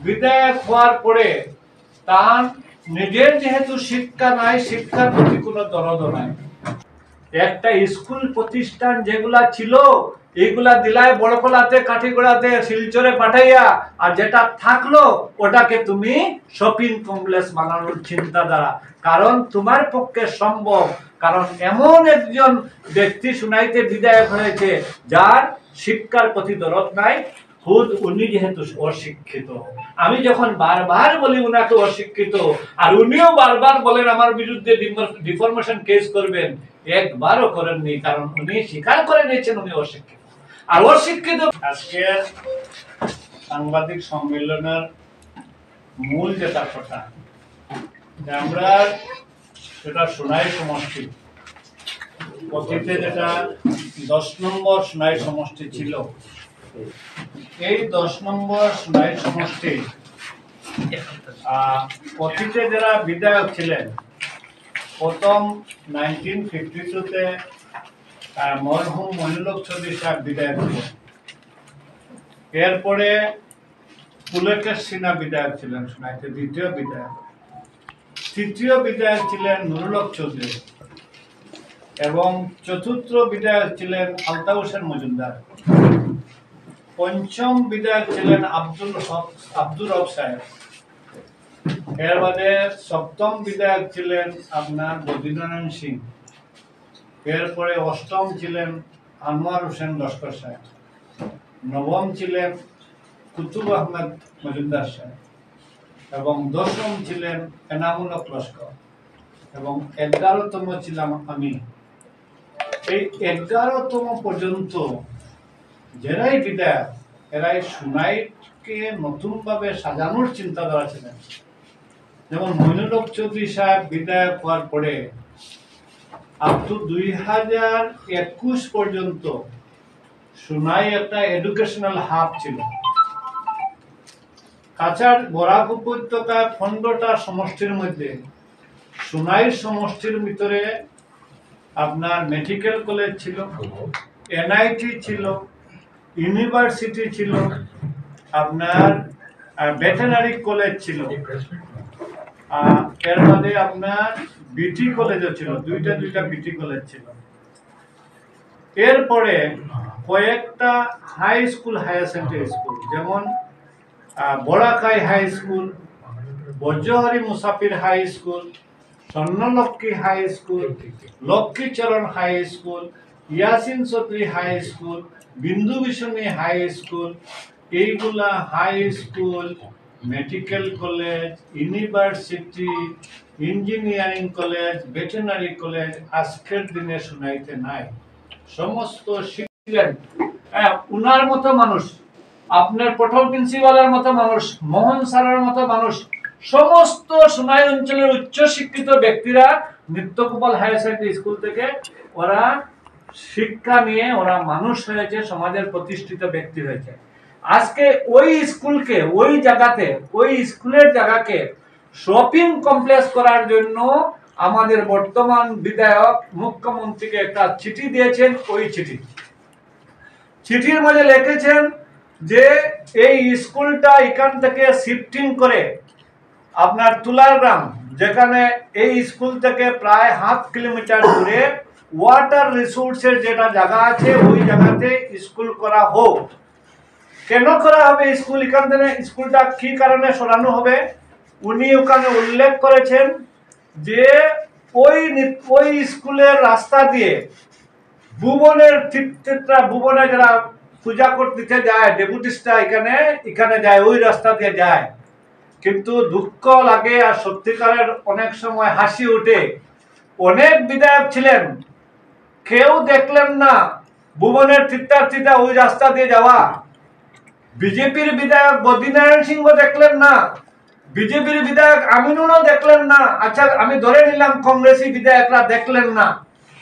বিধায়ক হওয়ার পরে তার নিজের যেহেতু শিক্ষা নাই, শিক্ষার প্রতি কোনো দরদ নাই। একটা স্কুল প্রতিষ্ঠান যেগুলা ছিল এইগুলা দিলায় বড়কলাতে, কাঠিগড়াতে, শিলচরে পাঠাইয়া, আর যেটা থাকলো ওটাকে তুমি শপিং কমপ্লেক্স বানানোর চিন্তাধারা। কারণ তোমার পক্ষে সম্ভব, কারণ এমন একজন ব্যক্তি শুনাইতে বিধায়ক হয়েছে যার শিক্ষার প্রতি দরদ নাই, খুদ উনি যেহেতু অশিক্ষিত। আমি যখন বারবার বলি উনাকে অশিক্ষিত, আর উনিও বারবার বলেন আমার বিরুদ্ধে ডিফরমেশন কেস করবেন, একবারও করেননি, কারণ উনি স্বীকার করে নিয়েছেন উনি অশিক্ষিত। আর অশিক্ষিত আজকে সাংবাদিক সম্মেলনের মূল যেটা কথা, আমরা সেটা সোনাই সমষ্টি অতীতে যেটা 10 নম্বর সোনাই সমষ্টি ছিল, এই 10 নম্বর সোনাই সমষ্টি অতীতে যারা বিধায়ক ছিলেন, প্রথম 1952-তে মরহুম মনিরুল চৌধুরী সাহেব বিধায়ক ছিলেন। এরপরে পুলকেশ সিনহা বিধায়ক ছিলেন সোনাইতে, দ্বিতীয় বিধায়ক। তৃতীয় বিধায়ক ছিলেন নুরুল হক চৌধুরী এবং চতুর্থ বিধায়ক ছিলেন আলতাফ হোসেন মজুমদার। পঞ্চম বিধায়ক ছিলেন আব্দুর রব সাহেব। এর বাদে সপ্তম বিধায়ক ছিলেন আপনার বদ্রীনারায়ণ সিং। এরপরে অষ্টম ছিলেন আনোয়ার হোসেন লস্কর সাহেব। নবম ছিলেন কুতুব আহমেদ মজুমদার সাহেব এবং 10ম ছিলেন এনামুল হক লস্কর এবং 11তম ছিলাম আমি। এই 11তম পর্যন্ত যারাই বিধায়ক, এরাই সোনাইকে নতুনভাবে সাজানোর চিন্তাধারা ছিলেন। যেমন মনিরুল হক চৌধুরী সাহেব বিধায়ক হওয়ার পরে আপ টু 2021 পর্যন্ত সোনাই একটা এডুকেশনাল হাব ছিল। কাছাড় বরাক উপত্যকা 15টা সমষ্টির মধ্যে সোনাই সমষ্টির ভিতরে আপনার মেডিকেল কলেজ ছিল, এনআইটি ছিল, ইউনিভার্সিটি ছিল, আপনার ভেটেরিনারি কলেজ ছিল, এর মধ্যে আপনার বিটি কলেজও ছিল, দুইটা বিটি কলেজ ছিল। এরপরে কয়েকটা high school, higher secondary school, যেমন Borakai high school, Bajrahari Musafir high school, Swarnalakshmi high school, Lakshmicharan high school, Yasin Chowdhury high school, Bindu Bishnu high school, এইগুলা high school, medical college, university, engineering college, veterinary college আজকের দিনে সোনাইতে নাই। সমস্ত শিক্ষক উনার মতো মানুষ, আপনার পটল প্রিন্সিপালের মতো মানুষ, মোহন স্যারের মতো মানুষ, সমস্ত সোনাই অঞ্চলের উচ্চ শিক্ষিত ব্যক্তিরা নিত্যগোপাল হায়ার সেকেন্ডারি স্কুল থেকে ওরা শিক্ষা নিয়ে ওরা মানুষ হয়েছে, সমাজের প্রতিষ্ঠিত ব্যক্তি হয়েছে। আজকে ওই স্কুলকে, ওই জায়গাতে, ওই স্কুলের জায়গাকে শপিং কমপ্লেক্স করার জন্য আমাদের বর্তমান বিধায়ক মুখ্যমন্ত্রীকে একটা চিঠি দিয়েছেন। ওই চিঠির মধ্যে লিখেছেন যে এই স্কুলটা এখান থেকে শিফটিং করে আপনার তুলারগ্রাম, যেখানে এই স্কুল থেকে প্রায় 1/2 কিলোমিটার দূরে ওয়াটার রিসোর্সের যেটা জায়গা আছে, ওই জায়গাতে স্কুল করা হোক। কেন করা হবে স্কুল এখান থেকে? স্কুলটা কি কারণে সরানো হবে উনি ওখানে উল্লেখ করেছেন যে ওই স্কুলের রাস্তা দিয়ে ভুবনের তীর্থযাত্রা, ভুবনে যারা পূজা করতে যায় ডেপুটিস্টরা এখানে যায়, ওই রাস্তা দিয়ে যায়। কিন্তু দুঃখ লাগে আর সত্যিকারের অনেক সময় হাসি ওঠে, অনেক বিধায়ক ছিলেন, কেউ দেখলেন না ভুবনের তীর্থার্থীরা ওই রাস্তা দিয়ে যাওয়া। বিজেপির বিধায়ক বদ্রীনারায়ণ সিংহ দেখলেন না, বিজেপির বিধায়ক আমিনুলও দেখলেন না। আচ্ছা, আমি ধরে নিলাম কংগ্রেসী বিধায়করা দেখলেন না,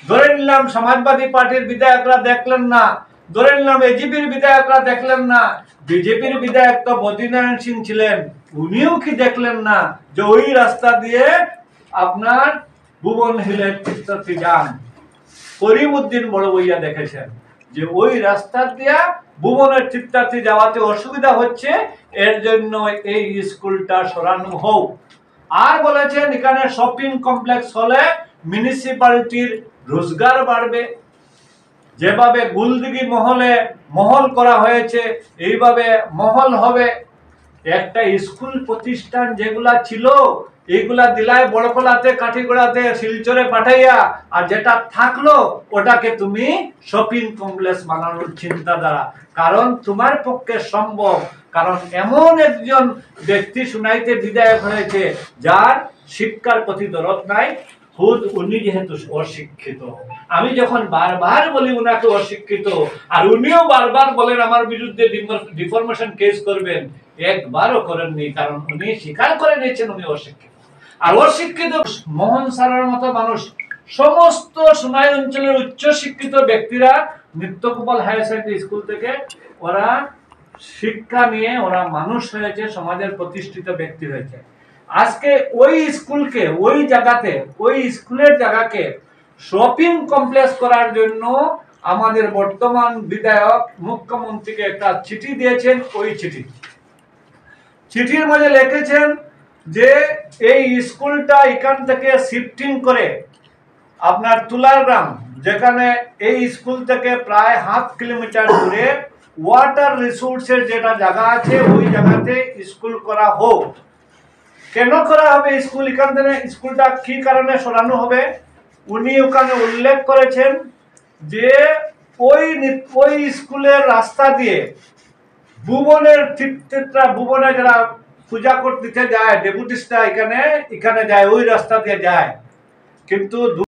ধরে নিলাম সমাজবাদী পার্টির বিধায়করা দেখলেন না, ধরে নিলাম এজিপির বিধায়করা দেখলেন না, বিজেপির বিধায়ক তো বদ্রীনারায়ণ সিং ছিলেন, উনিও কি দেখলেন না যে ওই রাস্তা দিয়ে আপনার ভুবন হিলের তীর্থযাত্রী যান? করিমউদ্দিন বড় বইয়া দেখেছেন যে ওই রাস্তা দিয়া ভুবনের তীর্থার্থী যাওয়াতে অসুবিধা হচ্ছে, এর জন্য এই স্কুলটা সরানো হোক। আর বলেছেন এখানে শপিং কমপ্লেক্স হলে মিউনিসিপ্যালিটির রোজগার বাড়বে। যেভাবে গুলদিঘি মহলে মহল করা হয়েছে এইভাবে মহল হবে। একটা স্কুল প্রতিষ্ঠান যেগুলা ছিল এইগুলা দিলায় বড়কলাতে, কাঠিগড়াতে, শিলচরে পাঠাইয়া, আর যেটা থাকলো ওটাকে তুমি শপিং কমপ্লেক্স বানানোর চিন্তাধারা। কারণ তোমার পক্ষে সম্ভব, কারণ এমন একজন ব্যক্তি শুনাইতে বিধায়ক হয়েছে যার শিক্ষার প্রতি দরদ নাই, খুদ উনি যেহেতু অশিক্ষিত। আমি যখন বারবার বলি উনাকে অশিক্ষিত, আর উনিও বারবার বলেন আমার বিরুদ্ধে ডিফরমেশন কেস করবেন, একবারও করেননি, কারণ উনি স্বীকার করে নিয়েছেন উনি অশিক্ষিত। আর অশিক্ষিত মোহন স্যারের মতো মানুষ, সমস্ত সোনাই অঞ্চলের উচ্চ শিক্ষিত ব্যক্তিরা নিত্যগোপাল হায়ার সেকেন্ডারি স্কুল থেকে ওরা শিক্ষা নিয়ে ওরা মানুষ হয়েছে, সমাজের প্রতিষ্ঠিত ব্যক্তি হয়েছে। আজকে ওই স্কুলকে, ওই জায়গাতে, ওই স্কুলের জায়গাকে শপিং কমপ্লেক্স করার জন্য আমাদের বর্তমান বিধায়ক মুখ্যমন্ত্রীকে একটা চিঠি দিয়েছেন। ওই চিঠির মধ্যে লিখেছেন যে এই স্কুলটা এখান থেকে শিফটিং করে আপনার তুলারগ্রাম, যেখানে এই স্কুল থেকে প্রায় 1/2 কিলোমিটার দূরে ওয়াটার রিসোর্সের যেটা জায়গা আছে ওই জায়গাতে স্কুল করা হোক। কেন করা হবে স্কুল এখান থেকে, স্কুলটা কি কারণে সরানো হবে উনি ওখানে উল্লেখ করেছেন যে ওই স্কুলের রাস্তা দিয়ে ভুবনের তীর্থরা, ভুবনে যারা পূজা করতে যায় ডেপুটিস্টরা এখানে যায়, ওই রাস্তা দিয়ে যায়, কিন্তু